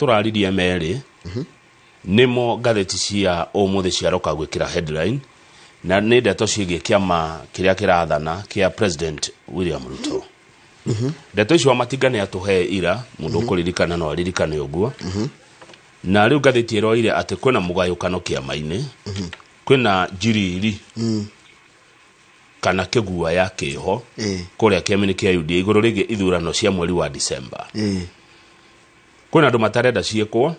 turaririe meri nimo gatheti cia umuthi ciaroka gwikira headline na nä ndeto ciägiä kĩama kĩrĩa kĩrathana kĩa President William Ruto. Ndeto icio Matinga nĩ atũhe ira mũndũ kũririkana no aririkane ũguo. Na rĩu gatheti ĩroire atĩ kwĩna mũgayũkano kĩama-inĩ, kwĩna njiriri kana kĩgua ya kĩho kũrĩa kĩama-inĩ kĩa UDA igũrũ rĩgiĩ ithurano cia mweri wa December. Kwĩna andũ matarenda ciĩkwo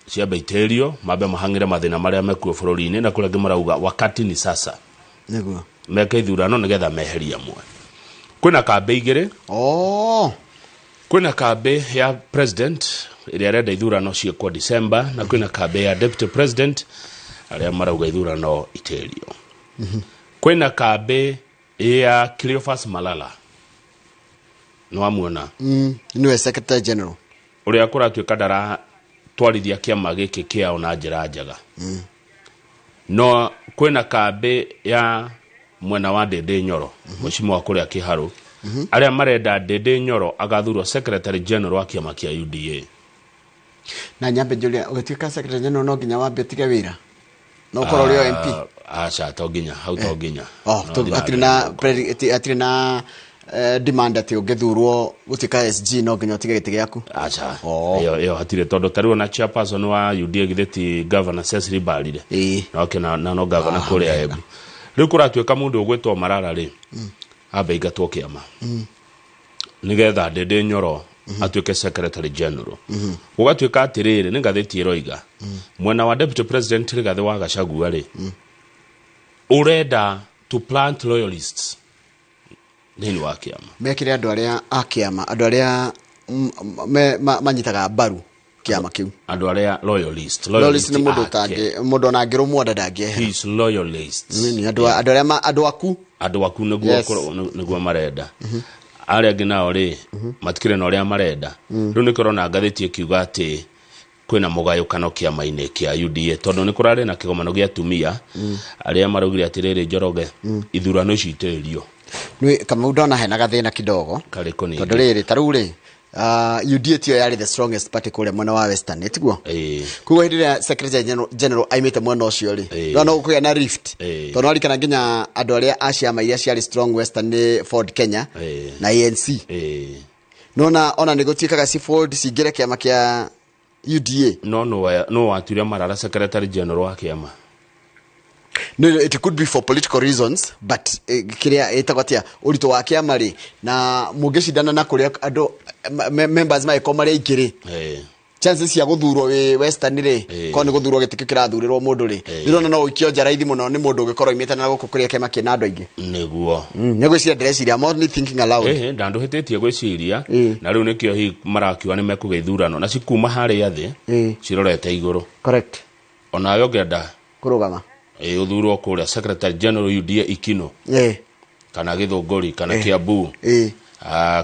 ciambe iterio mambe mahangire mathina marĩa mekuo bũrũri-inĩ na kũrĩa marauga wakati ni sasa nĩguo meke ithurano nĩgetha meheria mwe. Kwĩna kambe igĩrĩ kwĩna kambe ya president ĩrĩa arenda ithurano ciĩkwo December na kwĩna kambe ya deputy president arĩa marauga ithurano iterio. Kwĩna kambe ya Cleophas Malala no amuona niwe secretary general ũrĩa kũratuĩka ndara twarithia kĩama gĩkĩ kĩao na njĩra njega. No kwĩna kambe ya mwena wa Ndĩndĩ Nyoro mũcimo wa kũrĩa Kĩharũ arĩa marenda Ndĩndĩ Nyoro agathurwo secretary general wa kĩama kĩa UDA. Na nyambe Julia ũgĩtuĩka secretary general no nginya wambe tige wĩra no ũkorwo rĩo MP acha to nginya hau to nginya atirĩ na demand ati ũngĩthurwo gũtuĩka SG no nginya ũtige gĩtĩ gĩaku. Acha yo hatirĩ tondũ tarĩo na chairperson wa UDA githeti governor Cecily Mbarire no governor kũrĩa Embu. Rĩu kũratuĩka mũndũ ũgwĩtwo Marara rĩ ambe ingatwo kĩama nĩgetha Ndĩndĩ Nyoro atuĩke secretary general. Gũgatuĩka atĩrĩrĩ nĩ ngathĩti ĩroiga mwena wa deputy president Rigathĩ wa Gachagua rĩ ũrenda to plant loyalists nini wa kĩama mekire andũ arĩa a kĩama andũ arĩa manyitaga mbaru kĩama kĩu andũ arĩa loyalist nĩ mũndũ ona angĩrũmwo ndangĩehera he's loyalist andũ aku nĩguo marenda arĩa angĩ nao rĩ matikĩrĩ na ũrĩa marenda. Rĩu nĩ kũrona ngathĩti ĩkiuga atĩ kwĩna mũgayũkano kĩama-inĩ kĩa UDA tondũ nĩ kũrarĩ na kĩgomano gĩa atumia arĩa maraugire atĩrĩrĩ Njoroge ithurano ici itĩrio nĩ kama ndona hena gathĩna kidogo tondũ rĩrĩ tarĩu rĩ UDA tiyo yari the strongest party kũrĩa mwena wa Western etiguo kuo hĩndĩ ĩrĩa secretary general aimĩte mwena ũcio rĩ no kũgĩa na rift tondũ arikana nginya andũ arĩa a ciama iria ciarĩ strong Western nĩ Ford Kenya na ANC nona ona nĩ gũtuĩkaga si Ford cingĩre kĩama kĩa UDA no atuire Marara secretary general wa kĩama. No, it could be for political reasons, but kiria etagwatia urito wa kĩama rĩ na mũngĩcindana na kũrĩa andũ members maiko marĩ igĩrĩ chances cia gũthurwo wĩ Western rĩ ko nĩ gũthurwo gĩtĩ kĩrathurĩrwo mũndũ rĩ ndĩrona no ikio nja raithi mũno nĩ mũndũ ũngĩkorwo imĩte na gũkũ kũrĩa kĩama kĩna andũ aingĩ nĩguo gwĩciria ndĩreciria I'm only thinking aloud ndandũhĩtĩtie gwĩciria na rĩu nĩkĩo hi marakiuga nĩ mekũgeithurano na cikuma harĩa thĩ cirorete igũrũ correct onawe ũngĩenda kũrũgama uthurwo kũrĩa secretary general UDA Ikino kana Gĩthũngũri kana Kiambu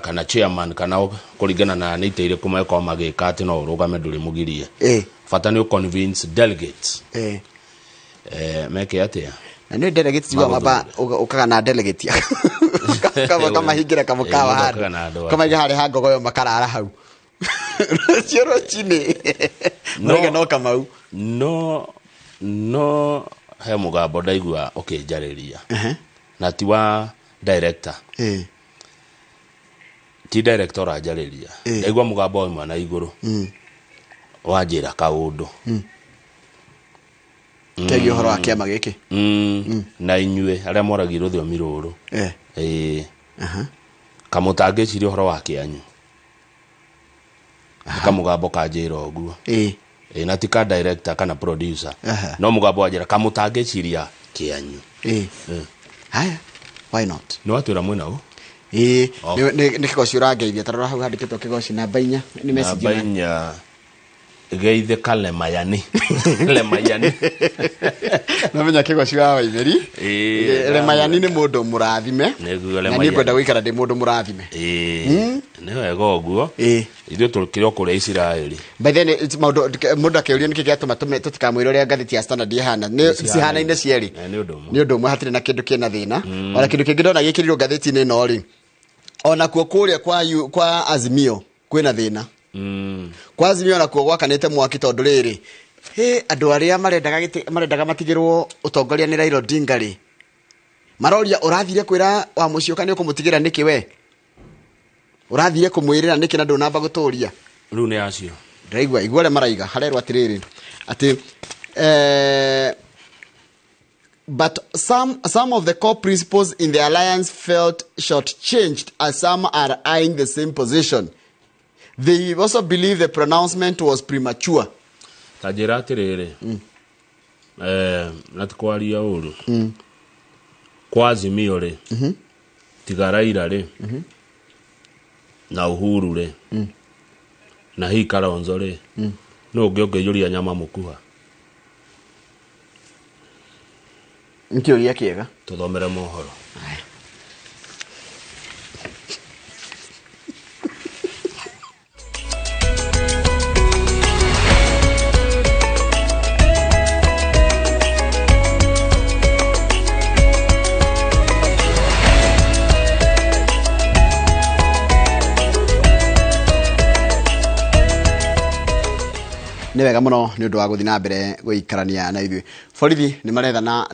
kana chairman kana kũringana na nĩ iteire kuma kwa magĩka atĩ no ũrũgame ndũrĩ mũgirie bata nĩ convince delegates meke atĩa na nĩ delegates jiwa maba ukaga na delegate kama hingira kama kawa hadi kama higa hali hago goyo makarara hau cioro chini no kama no he mugambo ndaigua ũkĩnjarĩria na ti wa director ti director ajarĩria ndaigua mugambo ũmwe na igũrũ wanjĩra kaũndũ kegi ũhoro wa kĩama gĩkĩ na inyuĩ arĩa moragirwo rũthiomi rũrũ kamũtangĩcirie ũhoro wa kĩanyu kamugambo kanjĩra ũguo na tika director kana producer no mugambo wanjĩra kamũtangĩciria kĩanyu haya why not no atwĩra mwena ũ nĩ kĩgoci ũrangeithia tarora hau handĩkĩtwo kĩgoci namba 4 nĩ message namba 4 geithe Kalemayani Lemayani namenya kĩgoci wa Waitheri Lemayani nĩ mũndũ mũrathime na nĩ ngwenda gũikara ndĩ mũndũ mũrathime nĩ wega ũguo ithuĩ tũkĩrĩ kũrĩa Isiraeli by then mũndũ akĩũria nĩkĩ gĩatũma tũtikamwĩra ũrĩa ngathĩti ya Standard ihana nĩ cihana-inĩ cierĩ nĩ ũndũ ũmwe hatirĩ na kĩndũ kĩna thĩna ona kĩndũ kĩngĩ ndona gĩkĩrirwo ngathĩti-inĩ ĩno rĩ ona kuo kũrĩa kwa Azimio kwĩna thĩna kwa Azimio na kuo gwakanite mwaki tondu riri andu aria marendaga matigirwo utongoria ni Raila Odinga ri maroria urathire kwira wa mucioka ni ukumutigira niki we urathire kumwirira niki na ndunamba guturia riu ni acio ndaigua igware maraiga harerwa atiriri ati but some of the core principles in the alliance felt shortchanged as some are eyeing the same position. They also believe the pronouncement was premature. Tajira atiriri natikwaria uru kwa Azimio ri tiga Raila ri na Uhuru ri na hii Kalonzo ri no ngiongejuria nyama mukuha nkioria kiega tuthomere mohoro ni wega muno ni undu wa guthi na mbere guikarania na ithui borithi ni marethana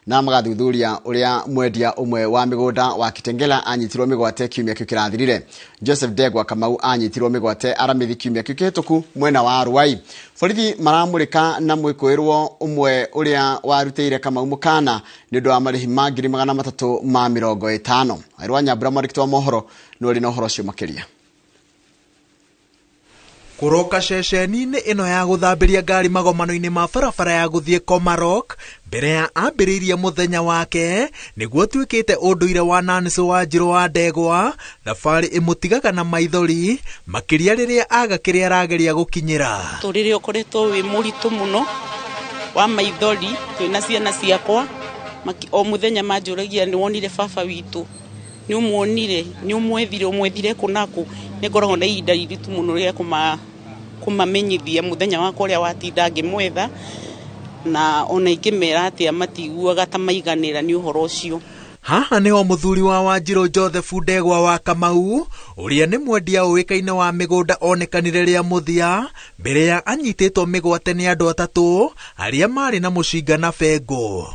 na magathuthuria uria mwendia umwe wa migunda wa Kitengela anyitirwo migwate kiumia kiu kirathirire. Joseph Degwa Kamau anyitirwo migwate aramithi kiumia kiu kihituku mwena wa Ruai. Borithi maramurika na mwikuirwo umwe uria warutire Kamau mukana ni undu wa marihi ma 350. Airwa Nyambura mwandiki wa mohoro no ri no horo cio makiria kuroka ceceni-inĩ ĩno ya gũthambĩria ngari magomano-inĩ ma barabara ya gũthiĩ Komarok mbere ya ambĩrĩirie mũthenya wake nĩguo tuĩkĩte ũndũire wa Nancy Wanjiru wa Ndegwa, thabarĩ ĩmũtigaga na maithori makĩria rĩrĩa aga kĩrĩa arageria gũkinyĩra. Tũrĩrĩ ũkoretwo wĩ mũritũ mũno wa maithori, twĩna ciana ciakwa o mũthenya manjũragia nĩ wonire baba witũ, nĩ umwethire kunaku nĩ ngoragwo na ihinda riritu mũno rĩa kumamenyithia mũthenya wakwa ũrĩa watinda ngĩmwetha na ona ingĩmera atĩa matiguaga ta maiganĩra nĩ ũhoro ũcio. Haha nĩho mũthuri wa Wanjiru Joseph Ndegwa wa Kamau ũrĩa nĩ mwendia ũĩkaine wa mĩgũnda onekanire rĩa mũthia mbere ya anyitĩtwo mĩgwate nĩ andũ atatũ arĩa marĩ na mũcinga na bengo.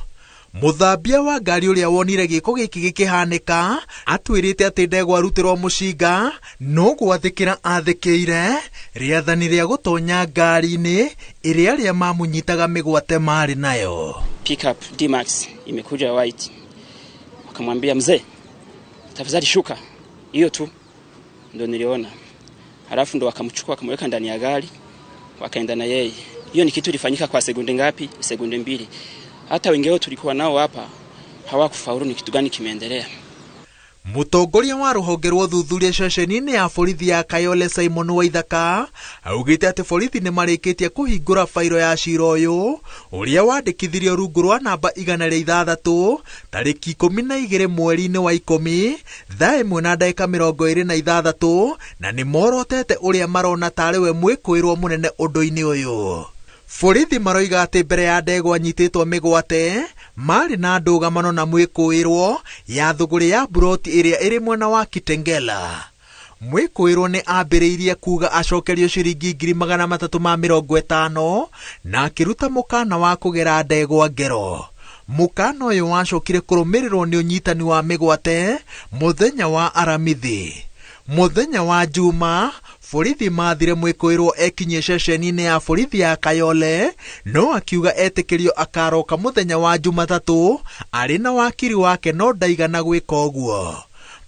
Muthambia wa ngari uria wonire giko giki gikihanika atwirite ati Ndegwa arutirwo mucinga no gwathikira athikire riathani ria gutonya ngari-ini iria ria mamunyitaga migwate mari nayo. Pickup D-Max imekuja white, wakamwambia mzee, tafadhali shuka, hiyo tu ndo niliona. Halafu ndo wakamchukua wakamweka ndani ya gari wakaenda na yeye. Hiyo ni kitu ilifanyika kwa sekunde ngapi? Sekunde 2. Hata wengine tulikuwa nao hapa hawakufaulu. Ni kitu gani kimeendelea? Mutongoria wa ruhonge rwa thuthuria ceceni-inĩ ya borithi ya Kayole Simon Waithaka augite ati borithi nĩ marĩkĩtie kũhingũra fairo ya cira ũyũ ũrĩa wandĩkithirio rungu rwa namba 106 tarĩki 12 mweri-inĩ wa 10 thaa 1:26 na nĩ morotete ũrĩa marona tarĩ we mwĩkũĩrwo mũnene ũndũ-inĩ ũyũ. Borithi maroiga ati mbere ya Ndegwa anyitĩtwo mĩgwate marĩ na ndũgamano na mwĩkũĩrwo ya thũgũrĩ ya buroti ĩrĩa ĩrĩ mwena wa Kitengela. Mwĩkũĩrwo nĩ ambĩrĩirie kuga acokerio ciringi 350 na akĩruta mũkana wa kũgera Ndegwa ngero. Mũkana ũyũ wacokire kũrũmĩrĩrwo nĩ ũnyitani wa mĩgwate mũthenya wa aramithi. Mũthenya wa Juma borithi mathire mwĩkũĩrwo ekinyie ceceni-inĩ ya borithi ya Kayole no akiuga etĩkĩrio akaroka mũthenya wa Jumatatũ arĩ na wakiri wake no ndaigana gwĩka ũguo.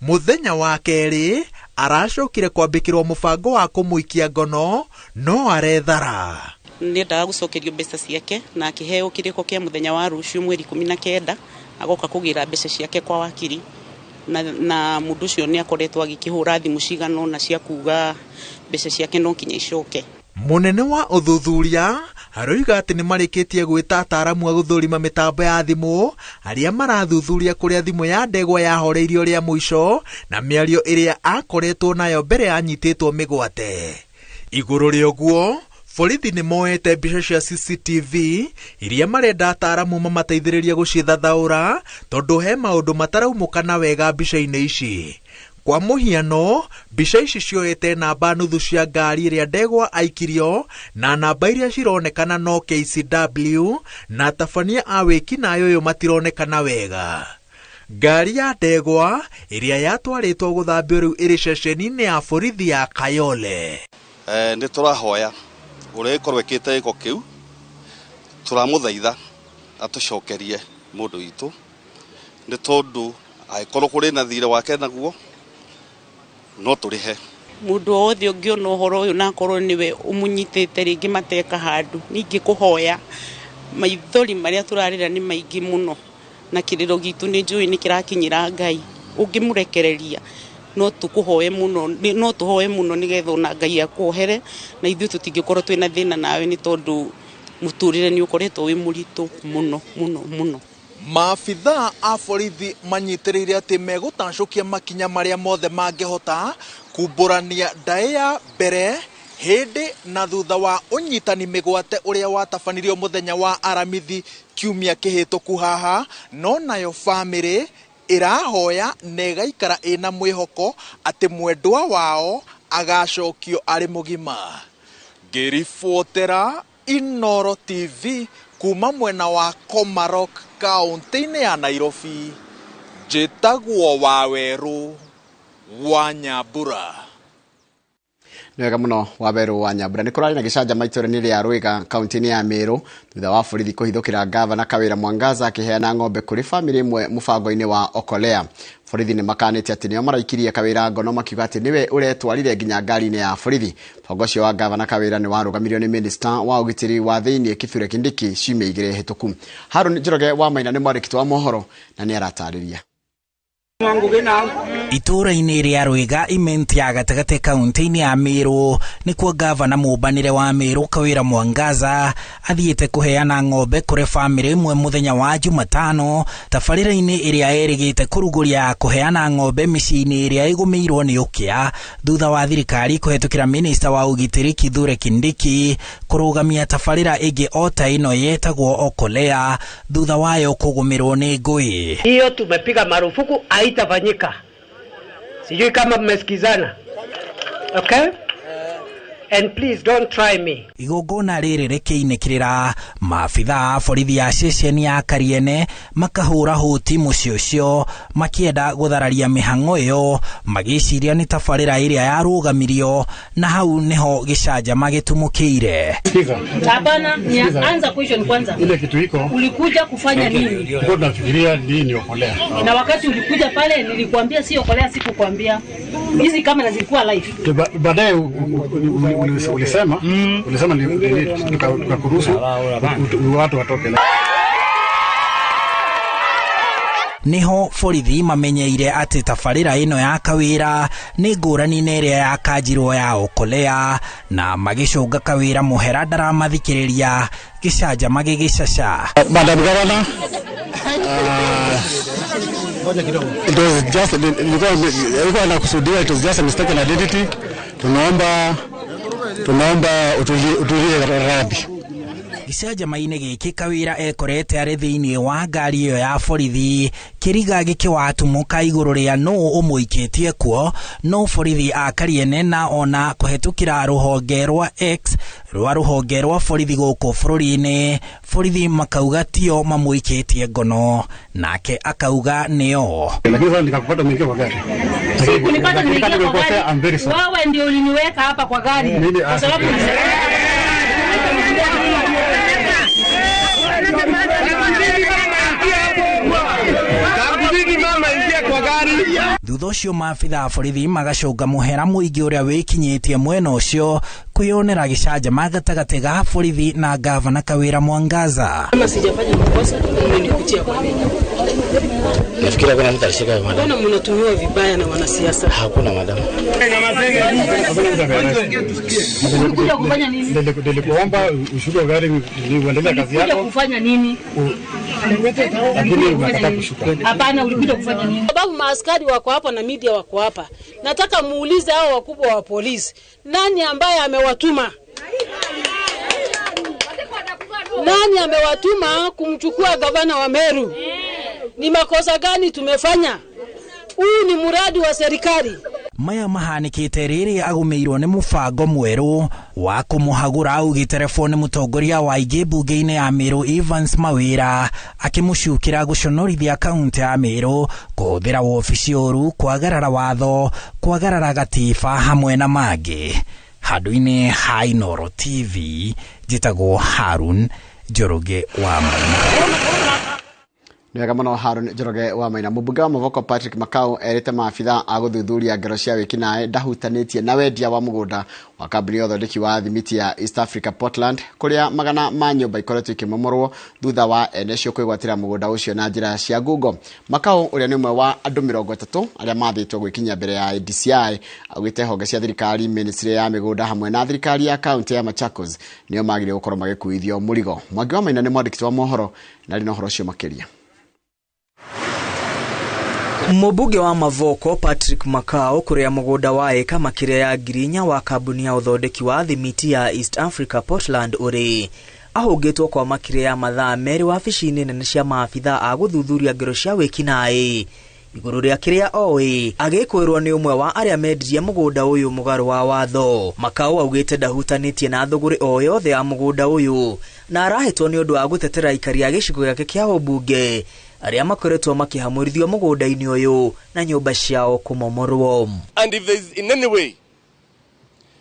Mũthenya wa kerĩ aracokire kwambĩkĩrwo mũbango wa kũmũikia ngono no arethara. Nĩendaga gũcokerio mbeca ciake na akĩheo kĩrĩko kĩa mũthenya wa rũciũ mweri 19 agoka kũgĩra mbeca ciake kwa wakiri na mũndũ ũcio nĩ akoretwo agĩkĩhũra thimũ cigano na cia kuga mbeca ciake no kinya icoke. Munene wa uthuthuria aroiga ati nĩ marĩkĩtie gwĩta ataaramu a gũthũrima mĩtambo ya thimũ arĩa marathuthuria kũrĩa thimũ ya Ndegwa yahoreirio rĩa mũico na mĩario ĩrĩa akoretwo nayo mbere anyitĩtwo mĩgwate. Igũrũ rĩa ũguo borithi nĩ moete mbica cia CCTV iria marenda ataaramu mamateithĩrĩria gũcithathaũra tondũ he maũndũ mataraumũkana wega mbica-inĩ ici. Kwa muhiano, mbica ici cioete namba nuthu cia ngari iria ndegwa aikirio na namba iria cironekana no KCW na tabania a wiki nayo yo matironekana wega. Ngari ya ndegwa iria yatwaritwo guthambio riu iri ceceni-ini ya borithi ya Kayole. Ni turahoya uria ikorwo ikite iko kiu turamuthaitha atucokerie mundu witu ni tondu aikorwo kuri na thire wake naguo no turihe mundu othe ungiona uhoro uyu na korwo niwe umunyitite ringi mateka handu ningi kuhoya maithori maria turarira ni maingi muno na kiriro gitu ni njui ni kirakinyira Ngai ungimurekereria no tukuhoye muno nigetho na Ngai akuhere na ithu tutingikorwo twina thina nawe ni tondu muturire ni ukoretwo wi muritu muno. Maabitha a borithi manyitirire ati megutacokia makinya maria mothe mangihota kumburania ndae ya mbere hindi na thutha wa unyitani migwate uria watabanirio muthenya wa aramithi kiumia kihituku haha, no nayo family irahoya negaikara ina mwihoko ati mwendwa wao agacokio ari mugima. Ngiribotera Inoro TV kuma mwena wa Komarok kaunti-ini ya Nairobi, njitagwo Waweru wa Nyambura. Nĩwega mũno Waweru wa Nyambura. Nĩ kũrarĩ na gĩcanjama itũra-inĩ rĩa Rwĩga kaunti-inĩ ya Meru thutha wa borithi kũhithũkĩra ngavana Kawĩra Mwangaza akĩheana ng'ombe kũrĩ famĩlĩ ĩmwe mũbango-inĩ wa Okolea. Borithi nĩ makanĩte atĩ nĩo maraikirie Kawĩra ngono makiuga atĩ nĩwe ũretwarire nginya ngari-inĩ ya borithi. Mũbango ũcio wa ngavana Kawĩra nĩ warũgamirio nĩ minista wa ũgitĩri wa thĩinĩ Kithure Kindiki ciumia igĩrĩ hĩtũku. Harũni Njoroge wa Maina nĩ mwandĩki wa mohoro na nĩ aratarĩria. Itura-inĩ rĩa Rwĩga imenti ya gatagate kaunti-inĩ ya Meru nĩkuo ngavana mũbanĩre wa Meru Kawĩra Mwangaza athiĩte kũheana ng'ombe kũrĩ famĩlĩ ĩmwe mũthenya wa Jumatano tabarĩra-inĩ ĩrĩa erĩgĩte kũrugũria kũheana ng'ombe mĩciĩ-inĩ ĩrĩa ĩgũmĩirwo nĩ ũkĩa thutha wa thirikari kũhetũkĩra minista wa ũgitĩri Kithure Kindiki kũrũgamia tabarĩra ĩngĩ o ta ĩno yetagwo Okolea thutha wayo kũgũmĩrwo nĩ ngũĩ. Hiyo tumepiga marufuku haitafanyika. Sijui kama mmesikizana. Okay? And please don't try me. Igongona rĩrĩ rĩkĩinĩkĩrĩra maabitha a borithi ya ceceni ya Kariene makahũra hũti mũciĩ ũcio makĩenda gũthararia mĩhang'o ĩyo magĩciria nĩ tabarĩra ĩrĩa yarũgamirio na hau nĩho gĩcanjama gĩtumũkĩire. Hapana, anza question kwanza. Ile kitu iko. Ulikuja kufanya nini? Tulikuwa tunafikiria nini Okolea. Na wakati ulikuja pale nilikwambia si Okolea, sikukwambia. Hizi kamera zilikuwa live. Baadaye ulisema tukakuruhusu watu watoke. Niho borithi mamenyeire atĩ tabarĩra ĩno ya Kawĩra nĩ ngũrani na ĩrĩa yakanjirwo ya Okolea na magĩcũnga Kawĩra mũhera ndaramathikĩrĩria gĩcanjama gĩgĩcaca. Madam Governor, it was just ilikuwa inakusudiwa, it was just a mistaken identity. Tunaomba utulie radhi. Gĩcanjama-inĩ gĩkĩ Kawĩra ekorete arĩ thĩinĩ wa ngari ĩyo ya borithi kĩriga gĩkĩwatumũka igũrũ rĩa nũũ ũmũikĩtie kuo, no borithi a Kariene na ona kũhetũkĩra rũhonge rwa X rwa rũhonge rwa borithi gũkũ bũrũri-inĩ, borithi makauga tio mamũikĩtie ngono, nake akauga nĩo. Lakini nikakupata mwingie kwa gari. Sikunipata mwingie kwa gari. Wewe ndio uliniweka hapa kwa gari. Kwa sababu thutha ũcio maabitha a borithi magacũnga mũhera mũingĩ ũrĩa wĩkinyĩtie mwena ũcio kwĩyonera gĩcanjama gatagatĩ ga borithi na ngavana Kawĩra Mwangaza. Kama sijafanya makosa nilikutia kwa mimi. Nafikiri kuna mtu alishika madam. Mbona mnatumiwa vibaya na wanasiasa? Hakuna madam. Ulikuja kufanya nini? Nilikuomba ushuke gari uendelee kazi yako. Ulikuja kufanya nini? Lakini unataka kushuka. Hapana, ulikuja kufanya nini? Sababu maaskari wako hapa na media wako hapa. Nataka muulize hao wakubwa wa polisi, nani ambaye amewatuma? Nani amewatuma kumchukua gavana wa Meru? Ni makosa gani tumefanya? Huu ni muradi wa serikali. Maya mahanikite riri agumeirwo ni mubango mweru wa kumuhagura ugi telefoni mutongoria wa IG bunge-ini ya Meru Evans Mawira akimucukira guconorithia kaunti ya Meru kuhuthira wobici uru kwagarara watho kwagarara gatiba hamwe na mangi. Handu-ini ha Inooro TV njitagwo Harun Njoroge wa Maina. Nega mano Harun Njoroge wa Maina. Mũmbunge wa Mavoko Patrick Makau erĩte maabitha a gũthuthuria ngero cia wĩkinaĩ ndahutanĩtie na wendia wa mũgũnda wa kambuni ya ũthondeki wa thimiti ya East Africa Portland kũrĩa magana ma nyũmba ikoretwo ikĩmomorwo thutha wa ene cio kwĩgwatĩra mũgũnda ũcio na njĩra cia ngungo. Makau ũrĩa nĩ ũmwe wa andũ 30 arĩa mathĩtwo gwĩkinyia mbere ya DCI augĩte honge cia thirikari, ministry ya mĩgũnda hamwe na thirikari ya kaunti ya Machakos nĩo magĩrĩirwo gũkorwo magĩkuithio mũrigo. Mwangi wa Maina nĩ mwandĩki wa mohoro na rĩ na ũhoro ũcio makĩria. Mũmbunge wa Mavoko Patrick Makau kuria mũgũnda wa eka makĩria ya ngirinya wa kambuni ya ũthondeki wa thimiti ya East Africa Portland uri ahũngĩtwo kwa makĩria ya mathaa merĩ wabici-inĩ nene cia maabitha a gũthuthuria ngero cia wĩkinaĩ igũrũ rĩa kĩrĩa oĩ agĩkwĩrwo nĩ ũmwe wa arĩa mendirie mũgũnda ũyũ mũgarũ wa watho. Makau augĩte ndahutanĩtie na thũgũrĩ o yothe ya mũgũnda ũyũ na arahetwo nĩ ũndũ wa gũtetera aikari a gĩcigo gĩake kĩa ũmbunge arĩa makoretwo makihamũrithio mũgũnda-inĩ ũyũ na nyũmba ciao kũmomorwo. And if there is in any way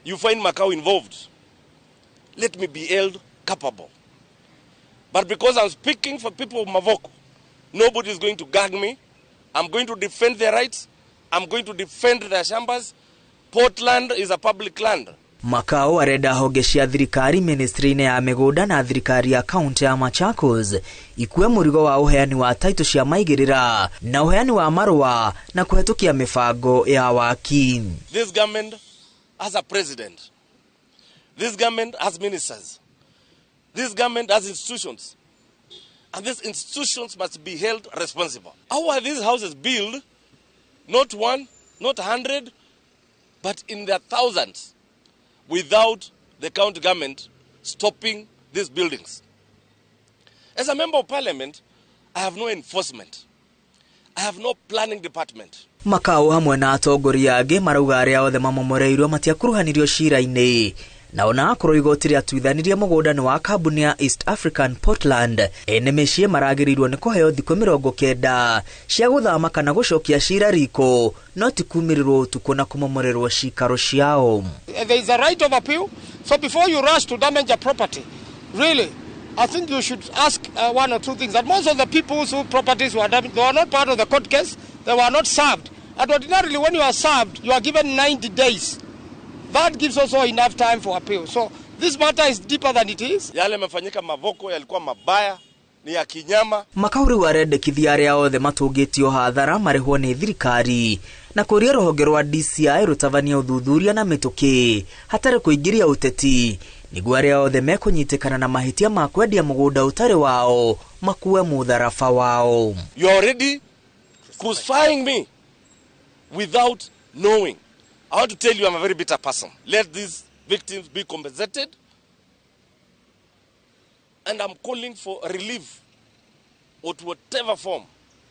you find Makau involved, let me be held culpable. But because I'm speaking for people of Mavoko, nobody is going to gag me. I'm going to defend their rights. I'm going to defend their shambas. Portland is a public land. Makau arenda honge cia thirikari, ministry-inĩ ya mĩgũnda na thirikari ya kaunti ya Machakos ikue mũrigo wa uheani wa taito cia maigĩrĩra na uheani wa marũa na kũhetũkia mĩbango ya waki. This government has a president. This government has ministers. This government has institutions. And these institutions must be held responsible. How are these houses built? Not one, not 100, but in their thousands, without the county government stopping these buildings. As a member of parliament, I have no enforcement. I have no planning department. Makau hamwe na atongoria angĩ marauga arĩa othe mamomoreirwo matiakuruhanirio cira-inĩ na ona akorwo igoti rĩatuithanirie mũgũnda nĩ wa kambuni ya East African Portland ene mĩciĩ maragĩrĩirwo nĩ kũheo thikũ 90 cia gũthama kana gũcokia cira riko no ti kumĩrĩrwo ũtukũ na kũmomorerwo cikaro ciao. There is a right of appeal, so before you rush to damage a property, really, I think you should ask one or two things. That most of the people whose properties were damaged, they were not part of the court case, they were not served. And ordinarily when you are served, you are given 90 days. That gives also enough time for appeal. So this matter is deeper than it is. Yale mafanyika Mavoko yalikuwa mabaya, ni ya kinyama. Makau rĩu arendekithia arĩa othe matũngĩtio hathara marĩhwo nĩ thirikari na kũria rũhonge rwa DCI rũtabania ũthuthuria na mĩtũkĩ hatarĩ kũingĩria ũteti nĩguo arĩa othe mekũnyitĩkana na mahĩtia ma kwendia mũgũnda ũtarĩ wao makue mũtharaba wao. You are already crucifying me without knowing. I want to tell you I'm a very bitter person. Let these victims be compensated. And I'm calling for relief or to whatever form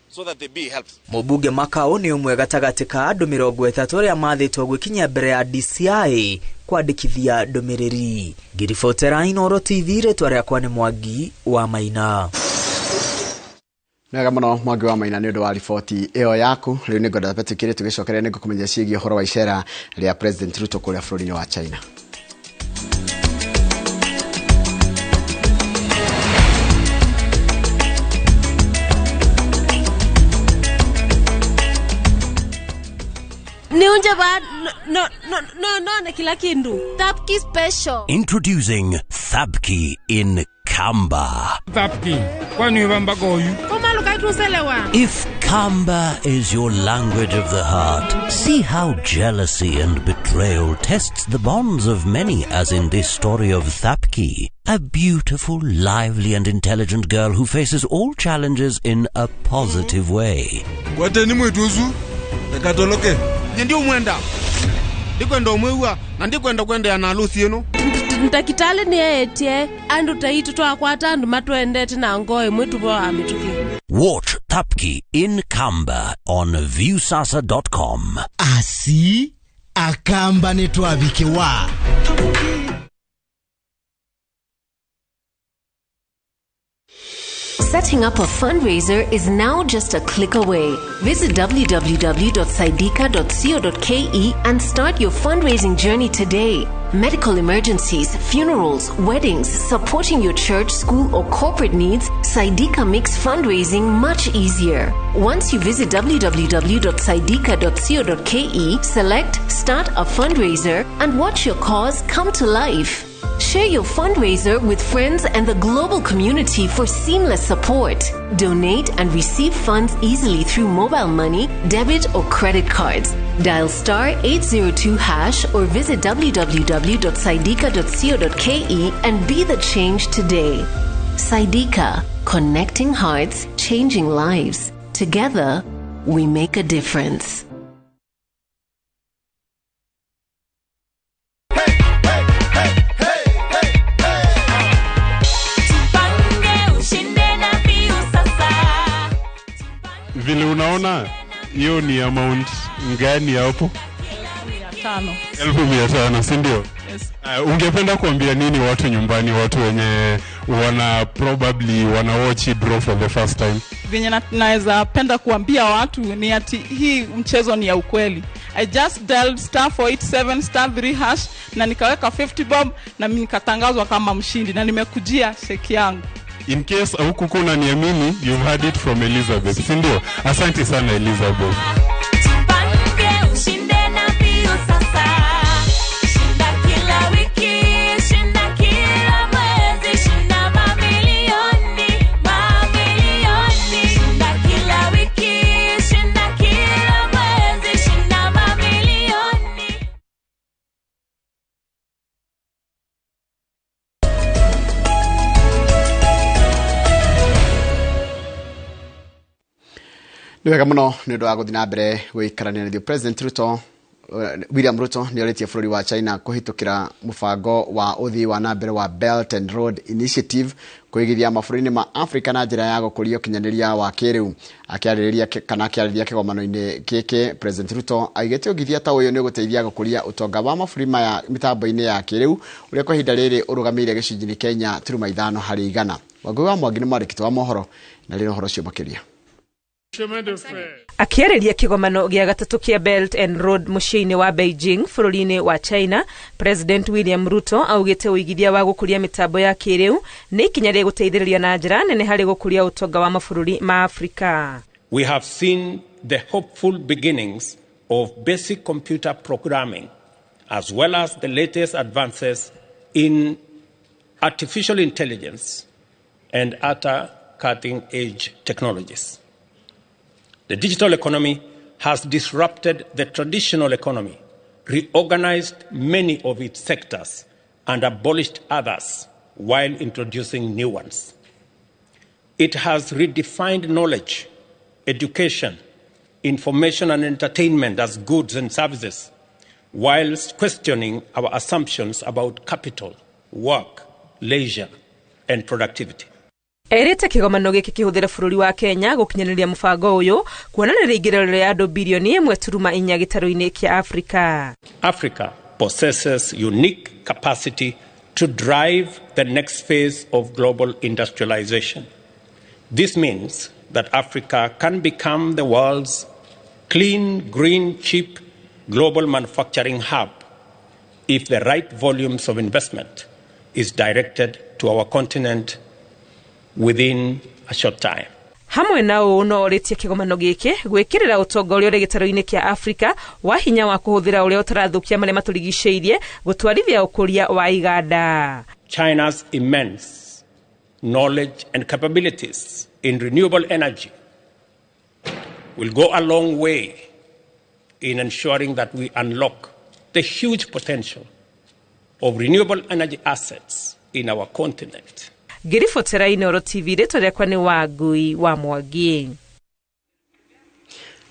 so that they be helped. Mũmbunge Makau nĩ ũmwe gatagatĩ ka andũ 30 arĩa mathĩtwo gwĩkinyia mbere ya DCI kwandĩkithia ndũmĩrĩri. Ngiribotera Inooro TV rĩtwa rĩakwa nĩ Mwangi wa Maina. Nega mũno Mwangi wa Maina nĩ ũndũ wa riboti ĩyo yaku. Rĩu nĩ ngwenda tũkĩrĩ tũgĩcokeria nĩ ngũkũmenyithia ciĩgiĩ ũhoro wa icera rĩa President Ruto kũrĩa bũrũri-inĩ wa China. Thapki special. Introducing Thapki in Kamba. Thapki, kwani wamba goyu? If Kamba is your language of the heart, see how jealousy and betrayal tests the bonds of many, as in this story of Thapki, a beautiful, lively and intelligent girl who faces all challenges in a positive way. Kwateni mwetuzu, nekatoloke. Ndio mwenda. Ndikwenda umwewa, na ndikwenda kwenda ya nalusi yenu. Ntakitale ni etie, andu taitu twakwata andu matwendete na ngoe mwetu bwa amituki. Watch Thapki in Kamba on viewsasa.com. Asi akamba netwabikewa. Setting up a fundraiser is now just a click away. Visit www.saidika.co.ke and start your fundraising journey today. Medical emergencies, funerals, weddings, supporting your church, school, or corporate needs, Saidika makes fundraising much easier. Once you visit www.saidika.co.ke, select Start a Fundraiser and watch your cause come to life. Share your fundraiser with friends and the global community for seamless support. Donate and receive funds easily through mobile money, debit or credit cards. Dial *802# or visit www.saidika.co.ke and be the change today. Saidika, connecting hearts, changing lives. Together, we make a difference. Vile unaona hiyo ni amount ngani hapo? 1500, si ndio? Yes. Ungependa kuambia nini watu nyumbani, watu wenye probably wana watch draw for the first time? Venye naweza penda kuambia watu ni ati hii mchezo ni ya ukweli. I just dialed *487*3# na nikaweka 50 bob na mimi nikatangazwa kama mshindi na nimekujia cheki yangu. In case huku kuna niamini, you've heard it from Elizabeth, si ndio? Asante sana Elizabeth. Niwega muno ni ndo aguthi na mbere gwikarania na President Ruto William Ruto ni oritie bũrũri wa China kuhitukira mubango wa uthii wa na mbere wa Belt and Road Initiative kuigithia mabũrũri-inĩ ma Africa na njĩra ya gũkũria ũkinyanĩria wa kĩrĩu. Akĩarĩrĩria kana akĩarĩrĩria kĩgomano-inĩ gĩkĩ, President Ruto aigĩte ũgithia ta ũyũ nĩ gũteithia gũkũria ũtonga wa mabũrũri maya mitambo-inĩ ya kĩrĩu ũrĩa kwa ihinda rĩrĩ ũrũgamĩrĩire gĩcunjĩ Kenya 5% Wangui wa Mwangi nĩ mwandĩki wa mohoro na rĩrĩ ũhoro ũcio makĩria. Akiarĩria kĩgomano gĩa gatatũ kĩa Belt and Road mũciĩ-inĩ wa Beijing bũrũri-inĩ wa China, President William Ruto augĩte ũigithia wa gũkũria mĩtambo ya kĩrĩu nĩ ikinya rĩa gũteithĩrĩria na njĩra nene harĩ gũkũria ũtonga wa mabũrũri ma Afrika. We have seen the hopeful beginnings of basic computer programming as well as the latest advances in artificial intelligence and other cutting-edge technologies. The digital economy has disrupted the traditional economy, reorganized many of its sectors, and abolished others while introducing new ones. It has redefined knowledge, education, information and entertainment as goods and services, whilst questioning our assumptions about capital, work, leisure, and productivity. Erĩte kĩgomano gĩkĩ kĩhũthĩra bũrũri wa Kenya gũkinyanĩria mũbango ũyũ kuonanĩria ingĩrĩro rĩa andũ bilioni 1.4 gĩtarũ-inĩ kĩa Africa. Africa possesses unique capacity to drive the next phase of global industrialization. This means that Africa can become the world's clean, green, cheap global manufacturing hub if the right volumes of investment is directed to our continent within a short time. Hamwe na ũũ no orĩtie kĩgomano gĩkĩ gwĩkĩrĩra ũtonga ũrĩa ũrĩ gĩtarũ-inĩ kĩa Africa wa hinya wa kũhũthĩra ũrĩa ũtarathũkia marĩa matũrigicĩirie gũtwarithia ũkũria wa iganda. China's immense knowledge and capabilities in renewable energy will go a long way in ensuring that we unlock the huge potential of renewable energy assets in our continent. Ngiribotera Inooro TV rĩtwa rĩakwa nĩ Wangui wa Mwangi.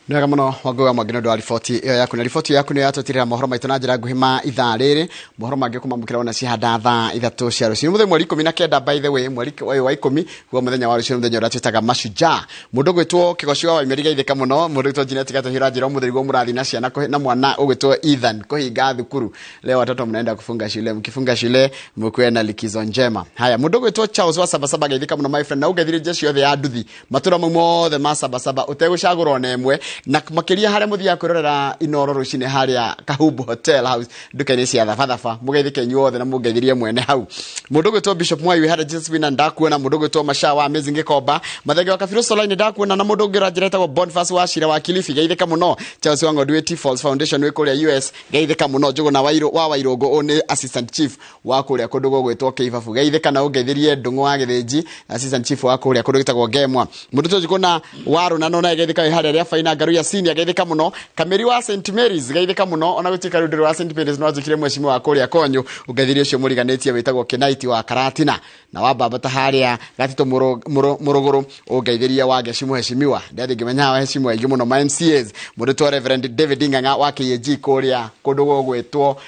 Nega muno wagoga magino do ripoti iyo yaku na ripoti yaku ni yatutirira mohoro maitu na njira nguhima ithaa riri mohoro mangi kumamukira ona cihanda thaa ithatu cia rucio muthenya mweri 19 by the way mweri wa 10 huo muthenya wa rucio muthenya uratitaga mashujaa mundu gwitwo kigocio wa imeriga ithika muno mundu gwitwo Jeanette Gatuhira njira mutheri go murathi na ciana na mwana ugwitwo Ethan kuhinga thukuru leo watoto mnaenda kufunga shule mkifunga shule mkwe na likizo njema haya mundu gwitwo Charles wa sabasaba gaithika muno my friend na ugathire jeshi yothe ya nduthi matura mothe ma sabasaba utegucagurwo nemwe na makiria haria muthia kurorera inoro rucine haria Kahumbu Hotel House duka-ini cia thabatha mugeithike nyuothe na mugeithirie mwene hau mundu gwitwo Bishop Mwai hara Jesus wina ndakuona mundu gwitwo Masha wa Amazing Gikomba mathenge wa Kabiru Soline ndakuona na mundu ngira njireta Boniface wa Shira wa Kilifi geithika muno Charles Wango Duty Falls Foundation we kuria US geithika muno Njugu na Wairogo one assistant chief wa kuria kundu gwitwo Keifafu geithika na ugeithirie Ndungu wa Githiji assistant chief wa kuria kundu gitagwo Gemwa mundu tujikona waru na nona geithika haria ria faina garu ya senior geithika muno Kameri wa St Mary's geithika muno ona gutika rudiro wa St Mary's no jikire mweshimi wa kuria konyu ugeithirie cio muriganetie witagwo Kenaiti wa Karatina na wa baba taharia gatito muruguru ugeithiria wa geshimu heshimiwa ndathi ngimenya wa heshimiwa igi muno ma MCAs mundu to Reverend David Nganga wa KG kuria kundu gwitwo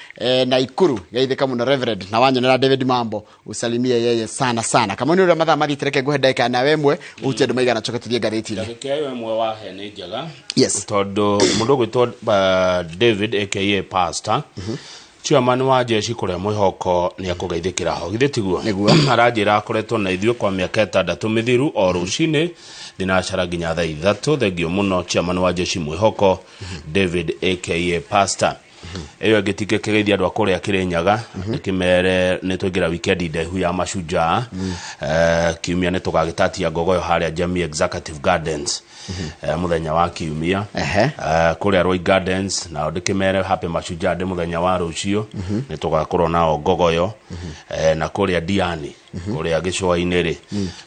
na Ikuru geithika muno Reverend na wanyonera David Mambo usalimie yeye sana kama ni uri matha mathitereke guhendaika na wemwe utie ndu maigana choketithie gatheti ri keyo emwe wa hene njega yes todo mundu gwitwo David aka Pastor chairman wa jeshi kuria mwihoko ni akugeithikira ho githitiguo aranjira akoretwo na ithuĩ kwa miaka 6 mithiru o rucine thinacara nginya thaa 3 thengio muno chairman wa jeshi mwihoko David aka Pastor eyo gitike kegeithia andu akuria Kirinyaga nikimere nitwingira weekend ndehu ya mashujaa kiumia nitugagitatia ngogoyo haria Jamii Executive Gardens muthenya wa kiumia kuria Roy Gardens na ndikimere happy mashujaa de muthenya wa rucio nitugakorwo nao ngogoyo na kuria Diani kuria Gicua-ini ri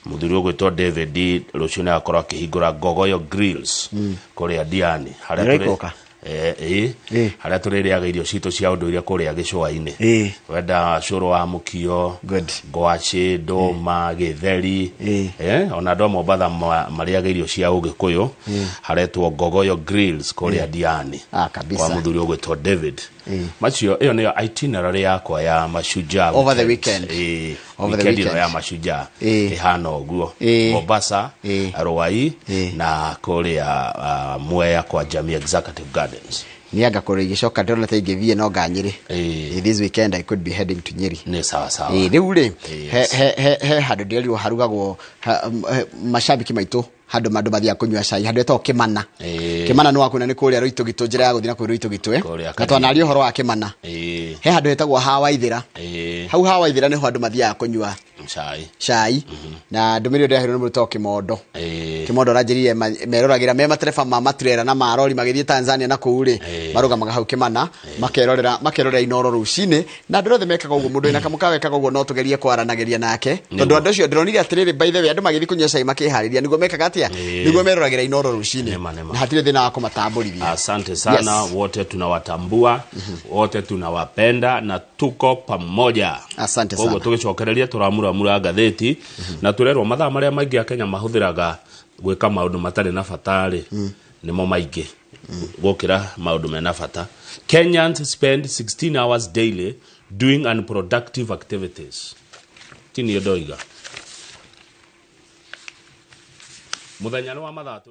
muthuri ugwitwo David rucio na akorwo akihingura ngogoyo grills kuria Diani haria haria tuririaga irio citu cia unduire kuria Gicua-ini wenda curu wa mukio ngwaci nduma githeri ona ndo Mombatha mariaga irio cia Ugikuyu haretwo ngogoyo grills kuria Diani wa muthuri ugwitwo David macio iyo niyo itinerary yakwa ya mashujaa over the weekend ya mashujaa ihana oguo Mombasa Ruai na kuria Mwea kwa Jamii Executive Gardens niaga kurigishoka ndona ta ingithie no nganyiri this weekend I could be heading to Nyeri ni sawa riu ri he handu ndiri harugagwo mashabiki maitu handu mandu bathia kunywa cai handu eto Kimana Kimana no wakuna ni kuria Ruitu Gitu njira ya guthina kwi Ruitu Gitu na twanari uhoro wa Kimana he handu etagwo Hawaithira hau Hawaithira ni handu mathia kunywa cai na ndumiri ndehero ni muruto Kimondo Kimondo ranjiriye meroragira me materefa ma matrera na marori magithie Tanzania na kuuri marugamaga hau Kimana makerorera inoro rucine na ndorothe mekaga uguo mundu ina kamuka wekaga uguo no tugerie kwaranageria nake tondu andu acio ndronire atiriri by the way andu magithi kunywa cai makihariria nigo mekaga atia nigo meroragira inoro rucine na hatire thina wa kumatamburithia asante sana wote tunawatambua wote tunawapenda na tuko pamoja asante sana kwa tugicokereria turamura gatheti na turerwo mathaa maria maingi Kenya mahuthiraga gwika maundu matari na fatari nimo maingi gukira maundu mena fata Kenyans spend 16 hours daily doing unproductive activities tini yodoiga muthenya wa mathaa